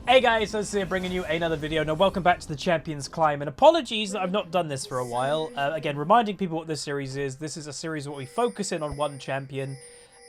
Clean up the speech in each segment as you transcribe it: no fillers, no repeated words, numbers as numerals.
Hey guys, so here bringing you another video. Now, welcome back to the Champions Climb, and apologies that I've not done this for a while. Again, reminding people what this series is. This is a series where we focus in on one champion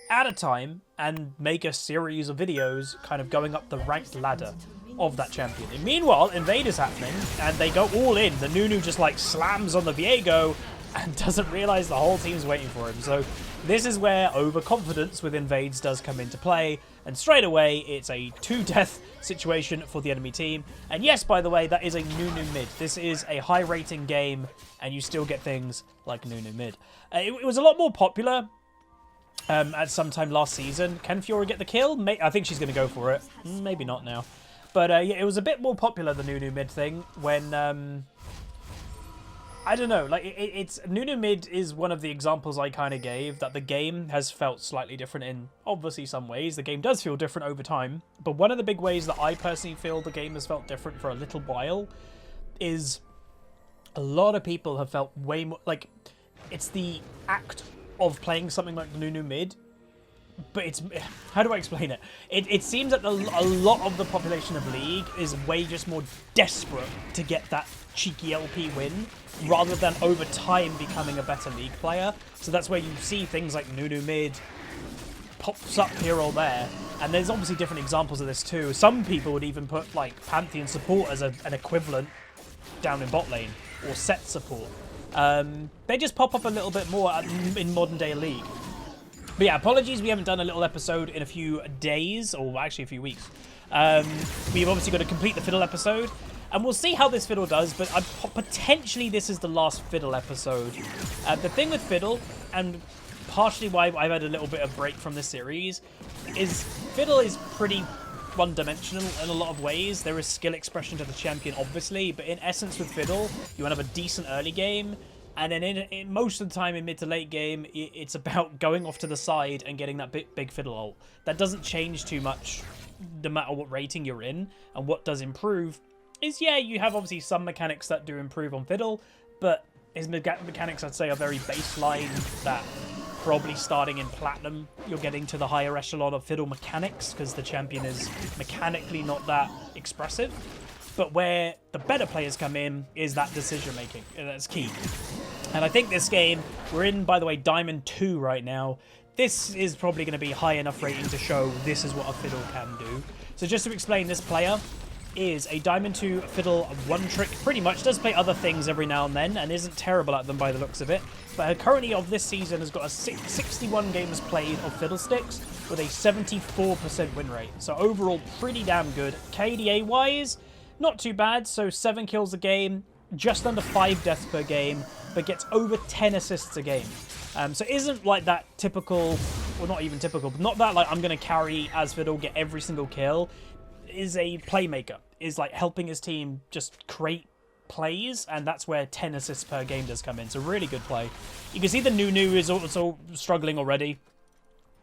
at a time and make a series of videos kind of going up the ranked ladder of that champion. And meanwhile, Invade is happening, and they go all in. The Nunu just like slams on the Viego and doesn't realize the whole team's waiting for him. So this is where overconfidence with Invades does come into play, and straight away it's a 2-death situation for the enemy team. And yes, by the way, that is a Nunu mid. This is a high rating game, and you still get things like Nunu mid. It was a lot more popular at some time last season. Can Fiora get the kill? I think she's going to go for it. Maybe not now. But yeah, it was a bit more popular, the Nunu mid thing, when... I don't know, like, it's Nunu mid is one of the examples I kind of gave that the game has felt slightly different in, obviously, some ways. The game does feel different over time, but one of the big ways that I personally feel the game has felt different for a little while is a lot of people have felt way more, like, it's the act of playing something like Nunu mid, but it's, how do I explain it? It seems that a lot of the population of League is way just more desperate to get that cheeky LP win, rather than over time becoming a better League player. So that's where you see things like Nunu mid pops up here or there, and there's obviously different examples of this too. Some people would even put like Pantheon support as an equivalent down in bot lane, or set support. They just pop up a little bit more in modern day League. But yeah, apologies we haven't done a little episode in a few days, or actually a few weeks. We've obviously got to complete the Fiddle episode, and we'll see how this Fiddle does, but potentially this is the last Fiddle episode. The thing with Fiddle, and partially why I've had a little bit of break from this series, is Fiddle is pretty one-dimensional in a lot of ways. There is skill expression to the champion, obviously, but in essence with Fiddle, you want to have a decent early game, and then in most of the time in mid to late game, it's about going off to the side and getting that big Fiddle ult. That doesn't change too much no matter what rating you're in, and what does improve is, yeah, you have obviously some mechanics that do improve on Fiddle, but his mechanics, I'd say, are very baseline, that probably starting in Platinum, you're getting to the higher echelon of Fiddle mechanics, because the champion is mechanically not that expressive. But where the better players come in is that decision-making, and that's key. And I think this game, we're in, by the way, Diamond 2 right now. This is probably going to be high enough rating to show this is what a Fiddle can do. So just to explain, this player is a Diamond 2 Fiddle one-trick, pretty much. Does play other things every now and then, and isn't terrible at them by the looks of it. But her currently of this season has got a 61 games played of Fiddlesticks with a 74% win rate. So overall, pretty damn good. KDA-wise, not too bad. So 7 kills a game, just under 5 deaths per game, but gets over 10 assists a game. So isn't like that typical, well, not even typical, but not that like I'm going to carry as Fiddle, get every single kill. Is a playmaker, is like helping his team just create plays, and that's where 10 assists per game does come in. So really good play. You can see the Nunu is also struggling already.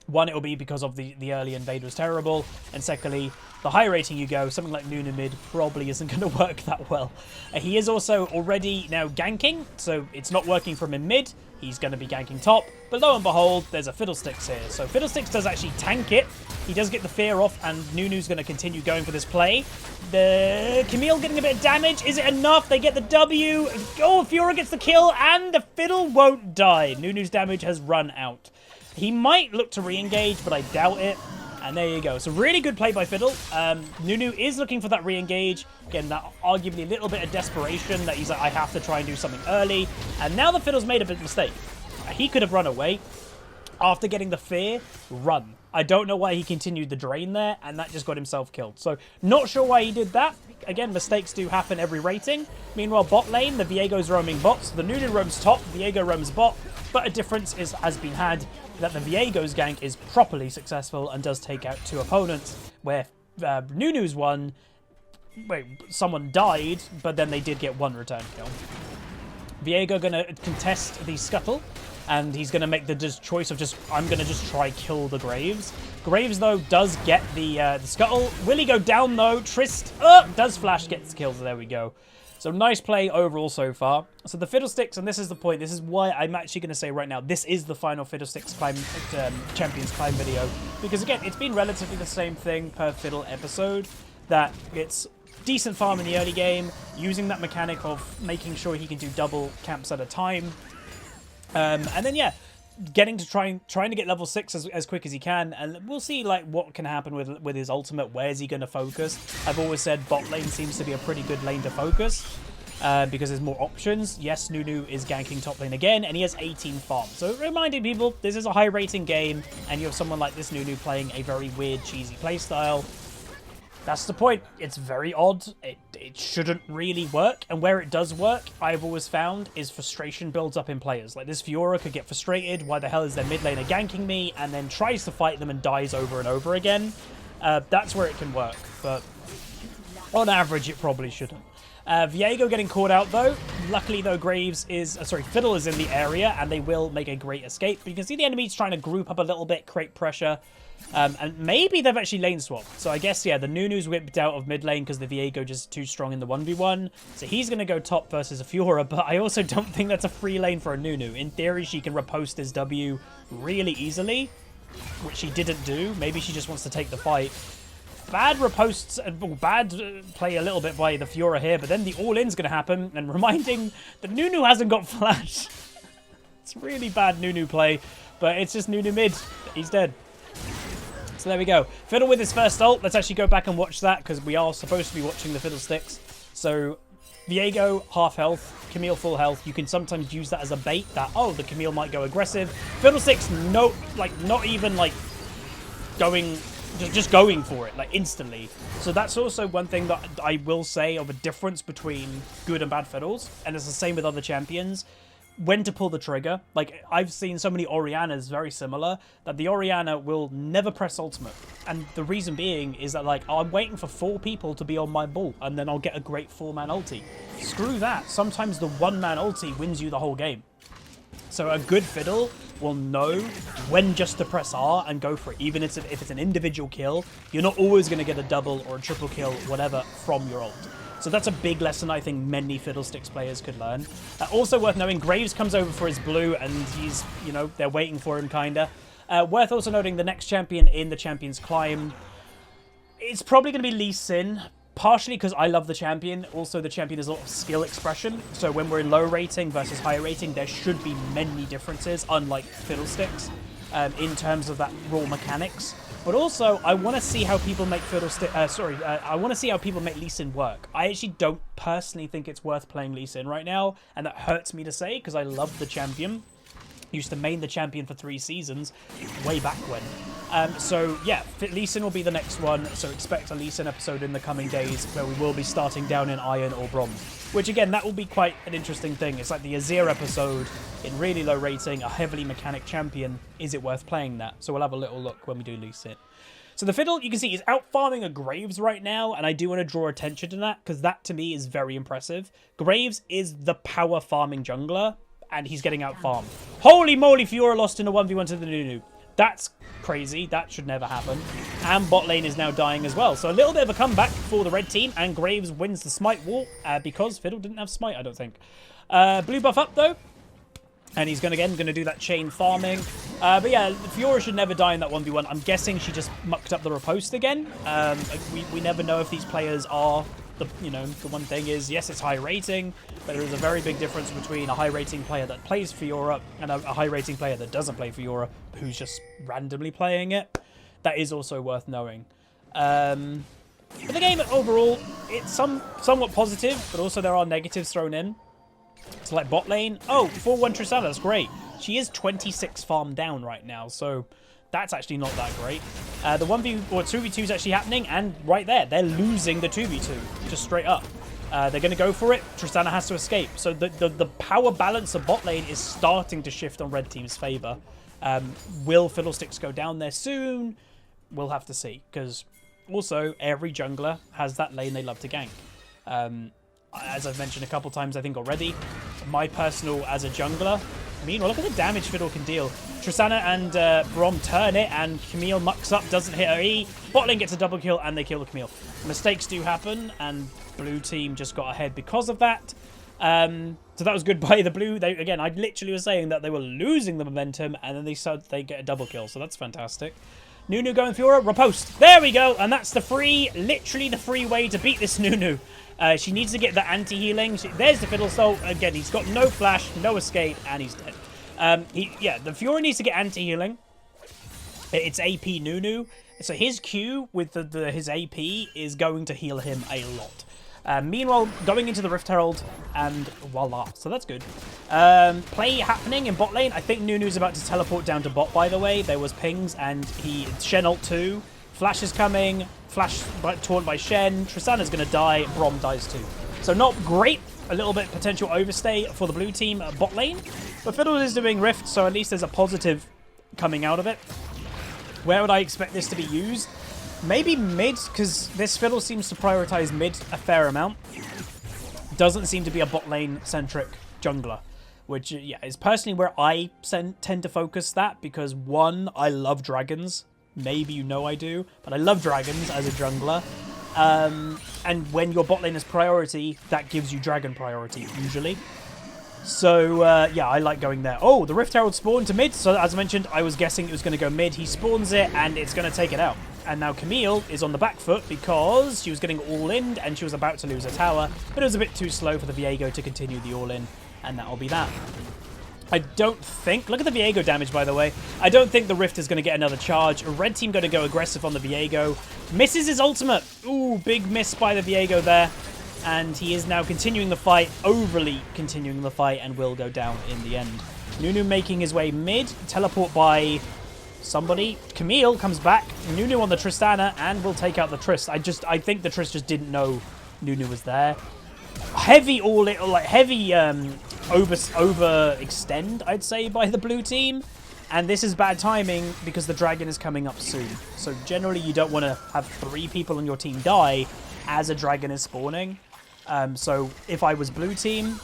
One, it'll be because of the early invade was terrible, and secondly, the higher rating you go, something like Nunu mid probably isn't going to work that well. He is also already now ganking, so it's not working from him mid. He's going to be ganking top, but lo and behold, there's a Fiddlesticks here. So Fiddlesticks does actually tank it. He does get the fear off, and Nunu's going to continue going for this play. The Camille getting a bit of damage. Is it enough? They get the W. Oh, Fiora gets the kill, and the Fiddle won't die. Nunu's damage has run out. He might look to re-engage, but I doubt it. And there you go. So really good play by Fiddle. Nunu is looking for that re-engage. Again, that arguably a little bit of desperation that he's like, I have to try and do something early. And now the Fiddle's made a big mistake. He could have run away. After getting the fear, run. I don't know why he continued the drain there, and that just got himself killed. So not sure why he did that. Again, mistakes do happen every rating. Meanwhile, bot lane, the Viego's roaming bots. The Nunu roams top, Viego roams bot. But a difference has been had that the Viego's gank is properly successful and does take out 2 opponents, where Nunu's one, wait, someone died, but then they did get 1 return kill. Viego gonna contest the scuttle, and he's gonna make the choice of just, I'm gonna just try kill the Graves. Graves, though, does get the scuttle. Will he go down, though? Trist does flash, gets the kills. There we go. So nice play overall so far. So the Fiddlesticks, and this is the point, this is why I'm actually going to say right now, this is the final Fiddlesticks climb, Champions Climb video. Because again, it's been relatively the same thing per Fiddle episode. that it's decent farm in the early game, using that mechanic of making sure he can do double camps at a time. And then, yeah, getting to trying to get level 6 as quick as he can, and we'll see like what can happen with his ultimate. Where's he going to focus? I've always said bot lane seems to be a pretty good lane to focus because there's more options. Yes, Nunu is ganking top lane again, and he has 18 farm. So reminding people, this is a high rating game, and you have someone like this Nunu playing a very weird, cheesy playstyle. That's the point. It's very odd. It shouldn't really work. And where it does work, I've always found, is frustration builds up in players. Like this Fiora could get frustrated. Why the hell is their mid laner ganking me? And then tries to fight them and dies over and over again. That's where it can work. But on average, it probably shouldn't. Viego getting caught out though. Luckily though, Fiddle is in the area and they will make a great escape. But you can see the enemies trying to group up a little bit, create pressure. And maybe they've actually lane swapped. So I guess, yeah, the Nunu's whipped out of mid lane because the Viego just too strong in the 1v1. So he's going to go top versus a Fiora, but I also don't think that's a free lane for a Nunu. In theory, she can riposte his W really easily, which she didn't do. Maybe she just wants to take the fight. Bad riposts, bad play a little bit by the Fiora here, but then the all-in's going to happen, and reminding that Nunu hasn't got flash. It's really bad Nunu play, but it's just Nunu mid. He's dead. So there we go. Fiddle with his first ult. Let's actually go back and watch that because we are supposed to be watching the Fiddlesticks. So Viego, half health. Camille, full health. You can sometimes use that as a bait that, oh, the Camille might go aggressive. Fiddlesticks, no, like, not even, like, going, just going for it, like, instantly. So that's also one thing that I will say of a difference between good and bad Fiddles. And it's the same with other champions. When to pull the trigger. Like, I've seen so many Oriannas very similar that the Orianna will never press ultimate. And the reason being is that, like, I'm waiting for 4 people to be on my ball and then I'll get a great 4-man ulti. Screw that. Sometimes the 1-man ulti wins you the whole game. So a good Fiddle will know when just to press R and go for it. Even if it's an individual kill, you're not always going to get a double or a triple kill, whatever, from your ult. So that's a big lesson I think many Fiddlesticks players could learn. Also worth knowing, Graves comes over for his blue and he's, you know, they're waiting for him kinda. Worth also noting the next champion in the Champions Climb, it's probably going to be Lee Sin, partially because I love the champion. Also, the champion is a lot of skill expression. So when we're in low rating versus high rating, there should be many differences, unlike Fiddlesticks, in terms of that raw mechanics. But also, I want to see how people make I want to see how people make Lee Sin work. I actually don't personally think it's worth playing Lee Sin right now, and that hurts me to say because I love the champion. Used to main the champion for 3 seasons, way back when. So yeah, Lee Sin will be the next one. So expect a Lee Sin episode in the coming days where we will be starting down in Iron or Bronze. Which again, that will be quite an interesting thing. It's like the Azir episode in really low rating, a heavily mechanic champion. Is it worth playing that? So we'll have a little look when we do Lee Sin. So the Fiddle, you can see, is out farming a Graves right now, and I do want to draw attention to that because that to me is very impressive. Graves is the power farming jungler, and he's getting out farmed. Holy moly, Fiora lost in a 1v1 to the Nunu. That's crazy. That should never happen. And bot lane is now dying as well. So a little bit of a comeback for the red team, and Graves wins the smite war because Fiddle didn't have smite, I don't think. Blue buff up though. And he's going to do that chain farming. But yeah, Fiora should never die in that 1v1. I'm guessing she just mucked up the riposte again. We never know if these players are... The one thing is, yes, it's high rating, but there is a very big difference between a high rating player that plays Fiora and a high rating player that doesn't play Fiora, who's just randomly playing it. That is also worth knowing. But the game overall, it's somewhat positive, but also there are negatives thrown in. So like bot lane, oh, 4-1 Tristana, that's great. She is 26 farm down right now, so that's actually not that great. The 2v2 is actually happening, and right there, they're losing the 2v2, just straight up. They're going to go for it. Tristana has to escape. So the power balance of bot lane is starting to shift on red team's favor. Will Fiddlesticks go down there soon? We'll have to see, because also every jungler has that lane they love to gank. As I've mentioned a couple times, I think already, my personal as a jungler. Meanwhile, look at the damage Fiddle can deal. Tristana and Brom turn it, and Camille mucks up, doesn't hit her E. Botlane gets a double kill, and they kill the Camille. Mistakes do happen, and blue team just got ahead because of that. So that was good by the blue. Again, I literally was saying that they were losing the momentum, and then they get a double kill, so that's fantastic. Nunu going Fiora, riposte. There we go, and that's the free, literally the free way to beat this Nunu. She needs to get the anti-healing. There's the Fiddlesticks. Again, he's got no flash, no escape, and he's dead. Yeah, the Fiora needs to get anti-healing. It's AP Nunu. So his Q with his AP is going to heal him a lot. Meanwhile, going into the Rift Herald, and voila. So that's good. Play happening in bot lane. I think Nunu's about to teleport down to bot, by the way. There was pings, and Shen ult 2. Flash is coming. Flash taunt by Shen. Tristana's going to die. Braum dies too. So not great. A little bit potential overstay for the blue team bot lane. But Fiddle is doing Rift, so at least there's a positive coming out of it. Where would I expect this to be used? Maybe mid, because this Fiddle seems to prioritize mid a fair amount. Doesn't seem to be a bot lane-centric jungler, which, yeah, is personally where I tend to focus that, because, one, I love dragons. Maybe you know I do, but I love dragons as a jungler. And when your bot lane is priority, that gives you dragon priority, usually. So, yeah, I like going there. Oh, the Rift Herald spawned to mid. So, as I mentioned, I was guessing it was going to go mid. He spawns it, and it's going to take it out. And now Camille is on the back foot because she was getting all-in, and she was about to lose her tower. But it was a bit too slow for the Viego to continue the all-in, and that'll be that. I don't think... Look at the Viego damage, by the way. I don't think the Rift is going to get another charge. Red team going to go aggressive on the Viego. Misses his ultimate. Ooh, big miss by the Viego there. And he is now continuing the fight, overly continuing the fight, and will go down in the end. Nunu making his way mid. Teleport by somebody. Camille comes back. Nunu on the Tristana, and will take out the Trist. I think the Trist just didn't know Nunu was there. Heavy heavy overextend, I'd say, by the blue team. And this is bad timing because the dragon is coming up soon. So generally you don't want to have 3 people on your team die as a dragon is spawning. So if I was blue team,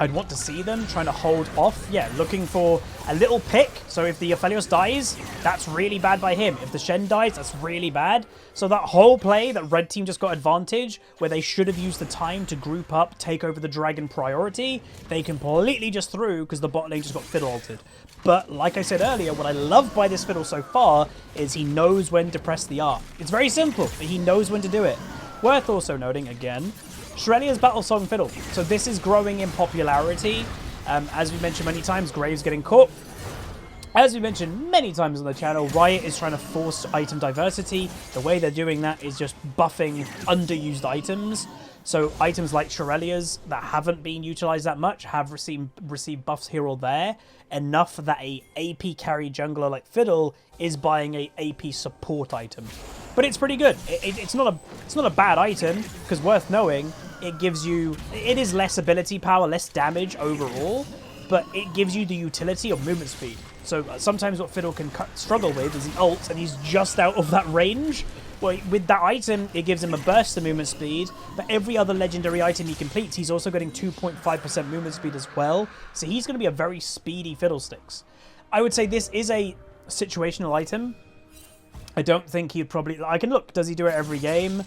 I'd want to see them trying to hold off. Yeah, looking for a little pick. So if the Aphelios dies, that's really bad by him. If the Shen dies, that's really bad. So that whole play that red team just got advantage, where they should have used the time to group up, take over the dragon priority, they completely just threw because the bot lane just got fiddle altered. But like I said earlier, what I love by this Fiddle so far is he knows when to press the R. It's very simple, but he knows when to do it. Worth also noting, again, Shurelya's Battle Song Fiddle. So this is growing in popularity. As we mentioned many times, Graves getting caught. As we mentioned many times on the channel, Riot is trying to force item diversity. The way they're doing that is just buffing underused items. So items like Shurelya's that haven't been utilized that much have received buffs here or there, enough that a AP carry jungler like Fiddle is buying a AP support item. But it's pretty good. It's not a bad item, because worth knowing, it gives you... It is less ability power, less damage overall, but it gives you the utility of movement speed. So sometimes what Fiddle can struggle with is the ult, and he's just out of that range. Well, with that item, it gives him a burst of movement speed, but every other legendary item he completes, he's also getting 2.5% movement speed as well. So he's going to be a very speedy Fiddlesticks. I would say this is a situational item. I don't think he'd probably... I can look. Does he do it every game?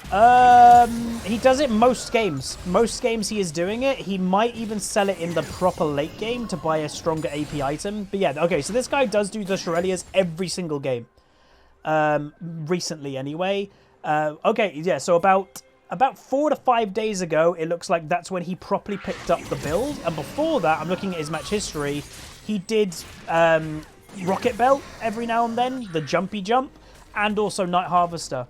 He does it most games. Most games he is doing it. He might even sell it in the proper late game to buy a stronger AP item. But yeah, okay, so this guy does do the Shurelya's every single game. Recently anyway. Okay, yeah, so about 4 to 5 days ago, it looks like that's when he properly picked up the build. And before that, I'm looking at his match history, he did Rocket Belt every now and then, the jumpy jump, and also Night Harvester.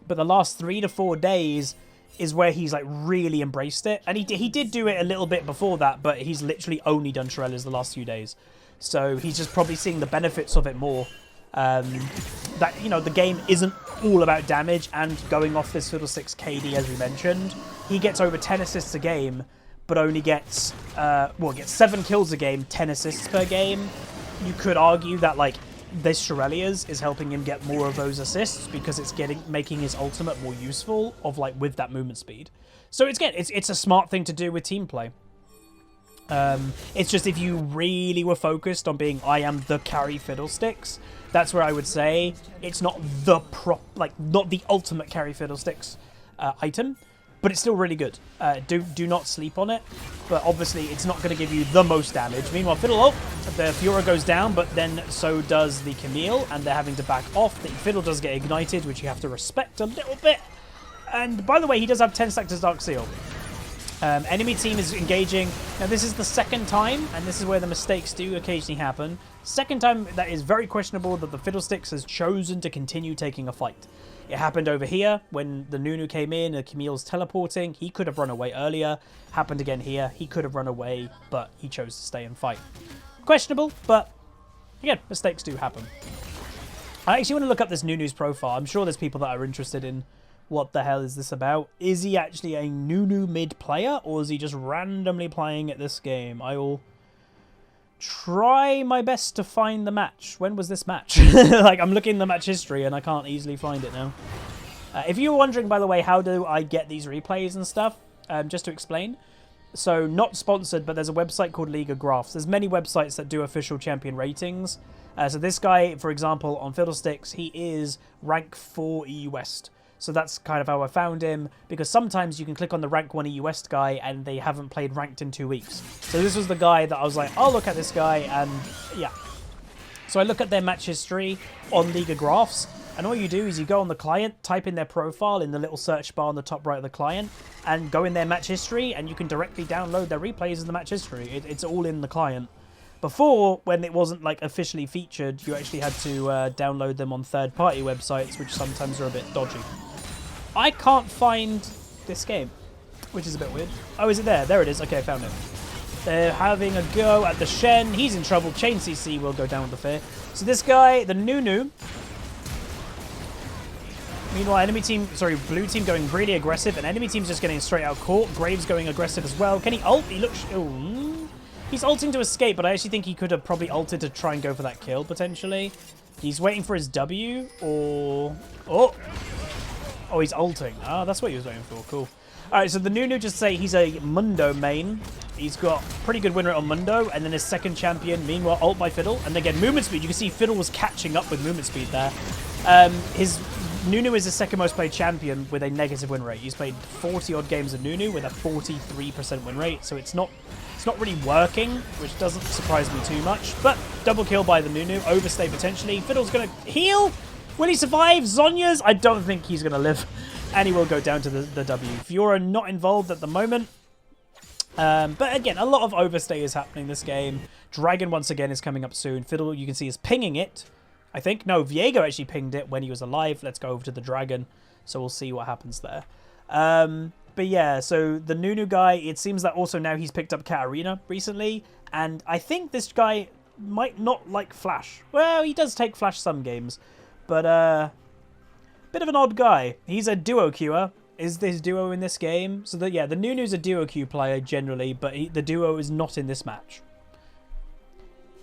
But the last 3 to 4 days is where he's like really embraced it. And he did do it a little bit before that, but he's literally only done Shurelya's the last few days. So he's just probably seeing the benefits of it more. That, you know, the game isn't all about damage, and going off this Fiddlesticks KD, as we mentioned, he gets over 10 assists a game, but only gets, gets 7 kills a game, 10 assists per game. You could argue that, like, this Shurelya's is helping him get more of those assists because it's making his ultimate more useful with that movement speed. So it's a smart thing to do with team play. It's just if you really were focused on being, I am the carry Fiddlesticks, that's where I would say it's not the not the ultimate carry Fiddlesticks item. but it's still really good. Do not sleep on it, but obviously it's not going to give you the most damage. Meanwhile, Fiddle, the Fiora goes down, but then so does the Camille, and they're having to back off. The Fiddle does get ignited, which you have to respect a little bit. And by the way, he does have 10 stack to Dark Seal. Enemy team is engaging. Now, this is the second time, and this is where the mistakes do occasionally happen. Second time that is very questionable that the Fiddlesticks has chosen to continue taking a fight. It happened over here when the Nunu came in and Camille's teleporting. He could have run away earlier. Happened again here. He could have run away, but he chose to stay and fight. Questionable, but again, mistakes do happen. I actually want to look up this Nunu's profile. I'm sure there's people that are interested in what the hell is this about. Is he actually a Nunu mid player, or is he just randomly playing at this game? I will try my best to find the match. When was this match? Like, I'm looking at the match history and I can't easily find it now. If you were wondering, by the way, how do I get these replays and stuff, just to explain. So, not sponsored, but there's a website called League of Graphs. There's many websites that do official champion ratings. So this guy, for example, on Fiddlesticks, he is rank 4 EU West. So that's kind of how I found him, because sometimes you can click on the rank 1 EU West guy and they haven't played ranked in 2 weeks. So this was the guy that I was like, I'll look at this guy, and yeah. So I look at their match history on League of Graphs, and all you do is you go on the client, type in their profile in the little search bar on the top right of the client, and go in their match history, and you can directly download their replays of the match history. It's all in the client. Before, when it wasn't like officially featured, you actually had to download them on third-party websites, which sometimes are a bit dodgy. I can't find this game, which is a bit weird. Oh, is it there? There it is. Okay, I found it. They're having a go at the Shen. He's in trouble. Chain CC will go down with the fear. So this guy, the Nunu. Meanwhile, enemy team, sorry, blue team going really aggressive, and enemy team's just getting straight out caught. Graves going aggressive as well. Can he ult? He looks... Ooh. He's ulting to escape, but I actually think he could have probably ulted to try and go for that kill, potentially. He's waiting for his W, or... Oh, he's ulting. Ah, that's what he was waiting for. Cool. All right, so the Nunu, just say he's a Mundo main. He's got pretty good win rate on Mundo, and then his second champion, meanwhile, ult by Fiddle. And again, movement speed. You can see Fiddle was catching up with movement speed there. His Nunu is the second most played champion with a negative win rate. He's played 40-odd games of Nunu with a 43% win rate, so it's not really working, which doesn't surprise me too much. But double kill by the Nunu, overstay potentially. Fiddle's going to heal. Will he survive? Zonya's? I don't think he's going to live. And he will go down to the W. Fiora not involved at the moment. But again, a lot of overstay is happening this game. Dragon, once again, is coming up soon. Fiddle, you can see, is pinging it. I think. No, Viego actually pinged it when he was alive. Let's go over to the Dragon. So we'll see what happens there. But yeah, so the Nunu guy, it seems that also now he's picked up Katarina recently. And I think this guy might not like Flash. Well, he does take Flash some games. But, bit of an odd guy. He's a duo queuer. Is this duo in this game? So, yeah, the Nunu's a duo queue player generally, but the duo is not in this match.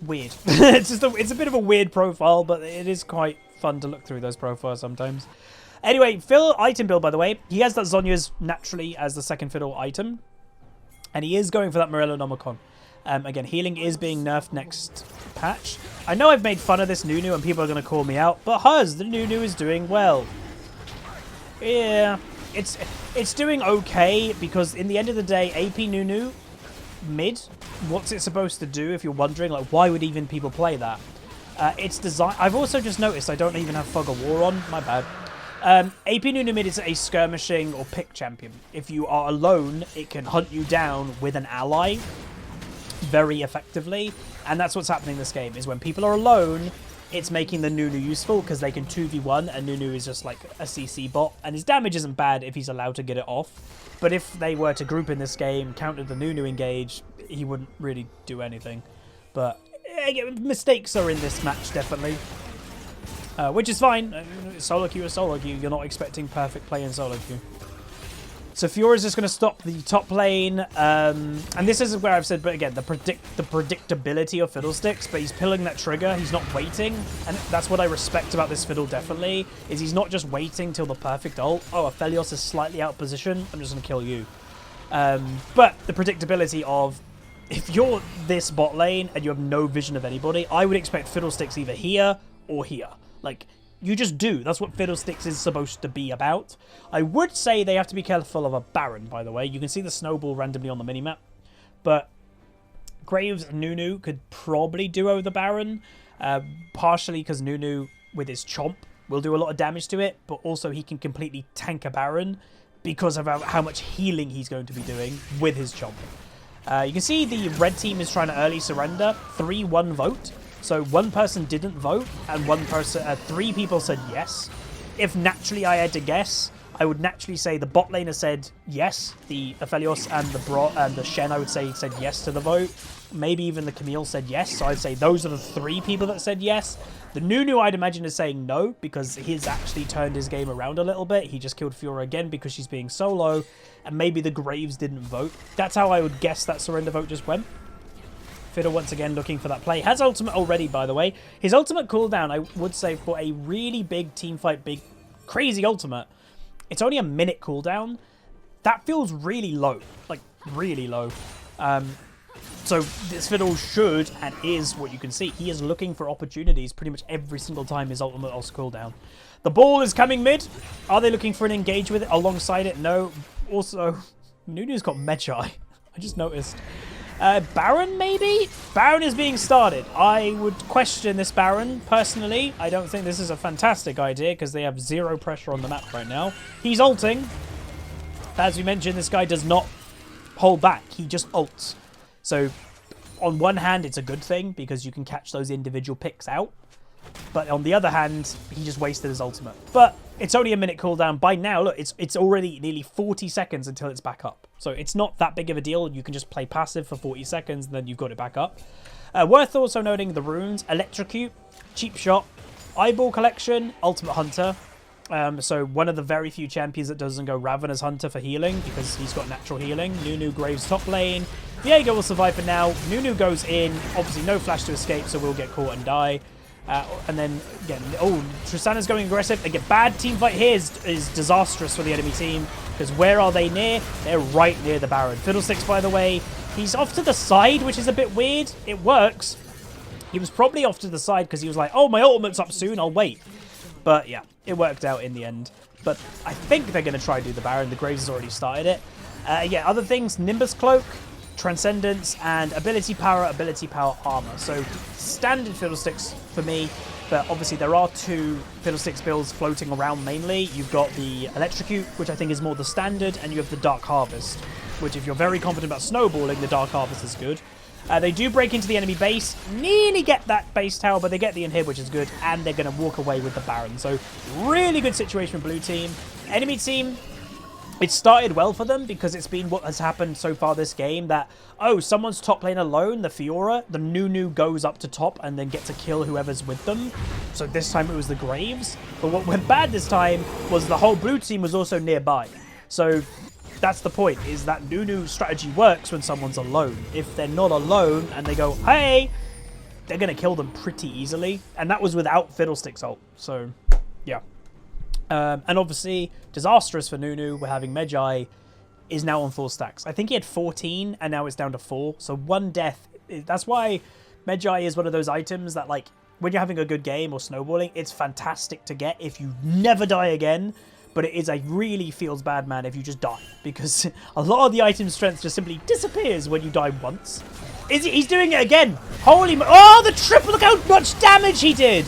Weird. It's a bit of a weird profile, but it is quite fun to look through those profiles sometimes. Anyway, Phil item build, by the way. He has that Zonya's naturally as the second Fiddle item. And he is going for that Morellonomicon. Again, healing is being nerfed next patch. I know I've made fun of this Nunu and people are going to call me out, but the Nunu is doing well. Yeah, it's doing okay, because in the end of the day, AP Nunu mid, what's it supposed to do? If you're wondering, like, why would even people play that? It's designed. I've also just noticed I don't even have Fog of War on. My bad. AP Nunu mid is a skirmishing or pick champion. If you are alone, it can hunt you down with an ally very effectively, and that's what's happening in this game. Is when people are alone, it's making the Nunu useful, because they can 2v1, and Nunu is just like a CC bot, and his damage isn't bad if he's allowed to get it off. But if they were to group in this game, counter the Nunu engage, he wouldn't really do anything. But mistakes are in this match, definitely. Which is fine. Solo queue is solo queue. You're not expecting perfect play in solo queue. So Fiora's just going to stop the top lane. And this is where I've said, but again, the predictability of Fiddlesticks, but he's pulling that trigger. He's not waiting. And that's what I respect about this Fiddle, definitely, is he's not just waiting till the perfect ult. Oh, Aphelios is slightly out of position. I'm just going to kill you. But the predictability of, if you're this bot lane and you have no vision of anybody, I would expect Fiddlesticks either here or here. Like, You just do. That's what Fiddlesticks is supposed to be about. I would say they have to be careful of a Baron, by the way. You can see the snowball randomly on the minimap. But Graves and Nunu could probably duo the Baron. Partially because Nunu, with his Chomp, will do a lot of damage to it. But also he can completely tank a Baron because of how much healing he's going to be doing with his Chomp. You can see the red team is trying to early surrender. 3-1 vote. So one person didn't vote, and three people said yes. If naturally I had to guess, I would naturally say the bot laner said yes. The Aphelios and the Shen, I would say, said yes to the vote. Maybe even the Camille said yes. So I'd say those are the 3 people that said yes. The Nunu, I'd imagine, is saying no, because he's actually turned his game around a little bit. He just killed Fiora again because she's being solo. And maybe the Graves didn't vote. That's how I would guess that surrender vote just went. Fiddle once again looking for that play. Has ultimate already, by the way. His ultimate cooldown, I would say, for a really big teamfight, big, crazy ultimate, it's only a minute cooldown. That feels really low. Like, really low. So this Fiddle should, and is, what you can see. He is looking for opportunities pretty much every single time his ultimate also cooldown. The ball is coming mid. Are they looking for an engage with it alongside it? No. Also, Nunu's got Medjai. I just noticed. Baron, maybe? Baron is being started. I would question this Baron, personally. I don't think this is a fantastic idea, because they have 0 pressure on the map right now. He's ulting. As we mentioned, this guy does not hold back. He just ults. So, on one hand, it's a good thing, because you can catch those individual picks out. But on the other hand, he just wasted his ultimate. But it's only a minute cooldown. By now, look, it's already nearly 40 seconds until it's back up. So it's not that big of a deal. You can just play passive for 40 seconds, and then you've got it back up. Worth also noting the runes. Electrocute, Cheap Shot, Eyeball Collection, Ultimate Hunter. So one of the very few champions that doesn't go Ravenous Hunter for healing, because he's got natural healing. Nunu Graves top lane. Viego will survive for now. Nunu goes in. Obviously no flash to escape, so we'll get caught and die. And then, again, Tristana's going aggressive. Again, bad team fight here is disastrous for the enemy team. Because where are they near? They're right near the Baron. Fiddlesticks, by the way, he's off to the side, which is a bit weird. It works. He was probably off to the side because he was like, oh, my ultimate's up soon, I'll wait. But, yeah, it worked out in the end. But I think they're going to try to do the Baron. The Graves has already started it. Yeah, other things, Nimbus Cloak, Transcendence, and ability power, armor. So standard Fiddlesticks for me, but obviously there are 2 Fiddlesticks builds floating around mainly. You've got the Electrocute, which I think is more the standard, and you have the Dark Harvest, which if you're very confident about snowballing, the Dark Harvest is good. They do break into the enemy base, nearly get that base tower, but they get the inhib, which is good, and they're going to walk away with the Baron. So really good situation for blue team. Enemy team, it started well for them because it's been what has happened so far this game that, oh, someone's top lane alone, the Fiora, the Nunu goes up to top and then gets to kill whoever's with them. So this time it was the Graves. But what went bad this time was the whole blue team was also nearby. So that's the point, is that Nunu strategy works when someone's alone. If they're not alone and they go, hey, they're going to kill them pretty easily. And that was without Fiddlesticks ult. So, yeah. And obviously, disastrous for Nunu. We're having Medjai is now on 4 stacks. I think he had 14, and now it's down to 4. So 1 death. That's why Medjai is one of those items that, like, when you're having a good game or snowballing, it's fantastic to get if you never die again. But it is a really feels bad, man, if you just die. Because a lot of the item strength just simply disappears when you die once. He's doing it again. Holy... Oh, the triple! Look how much damage he did!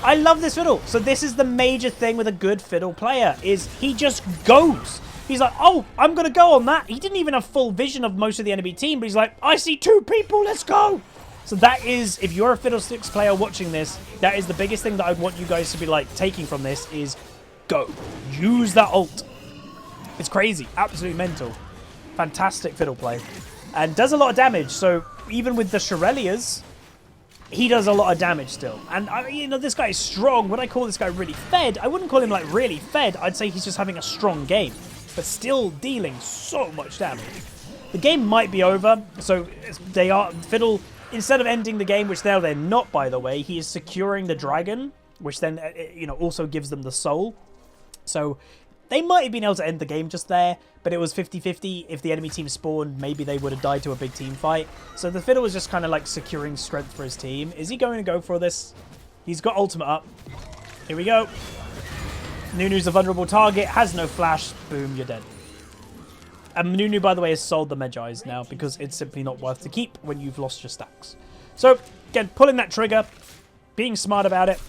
I love this Fiddle. So this is the major thing with a good Fiddle player, is he just goes. He's like, oh, I'm going to go on that. He didn't even have full vision of most of the enemy team, but he's like, I see 2 people, let's go. So that is, if you're a Fiddlesticks player watching this, that is the biggest thing that I want you guys to be like taking from this is go. Use that ult. It's crazy. Absolutely mental. Fantastic Fiddle play. And does a lot of damage. So even with the Shirelias, he does a lot of damage still. And, you know, this guy is strong. When I call this guy really fed, I wouldn't call him, like, really fed. I'd say he's just having a strong game, but still dealing so much damage. The game might be over, so Fiddle, instead of ending the game, which they're not, by the way, he is securing the dragon, which then, you know, also gives them the soul. So they might have been able to end the game just there, but it was 50-50. If the enemy team spawned, maybe they would have died to a big team fight. So the Fiddle was just kind of like securing strength for his team. Is he going to go for this? He's got ultimate up. Here we go. Nunu's a vulnerable target, has no flash. Boom, you're dead. And Nunu, by the way, has sold the Medjais now because it's simply not worth to keep when you've lost your stacks. So, again, pulling that trigger, being smart about it.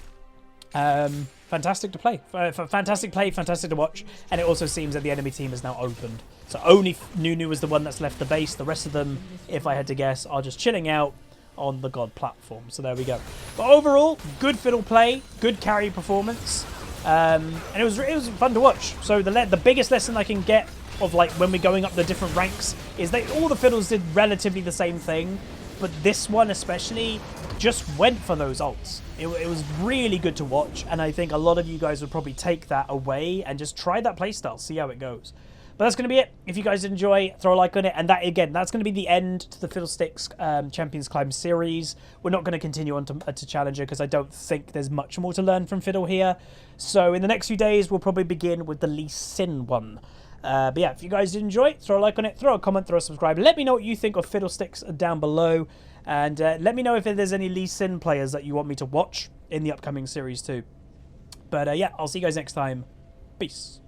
Fantastic to play. Fantastic play, fantastic to watch. And it also seems that the enemy team is now opened. So only Nunu is the one that's left the base. The rest of them, if I had to guess, are just chilling out on the God platform. So there we go. But overall, good fiddle play, good carry performance. And it was fun to watch. So the biggest lesson I can get of like when we're going up the different ranks is that all the fiddles did relatively the same thing. But this one especially just went for those ults. It was really good to watch, and I think a lot of you guys would probably take that away and just try that playstyle, see how it goes. But that's going to be it. If you guys enjoy, throw a like on it. And that, again, that's going to be the end to the Fiddlesticks Champions Climb series. We're not going to continue on to Challenger because I don't think there's much more to learn from Fiddle here. So in the next few days, we'll probably begin with the Lee Sin one. But yeah, if you guys did enjoy it, throw a like on it, throw a comment, throw a subscribe. Let me know what you think of Fiddlesticks down below. And let me know if there's any Lee Sin players that you want me to watch in the upcoming series too. But yeah, I'll see you guys next time. Peace.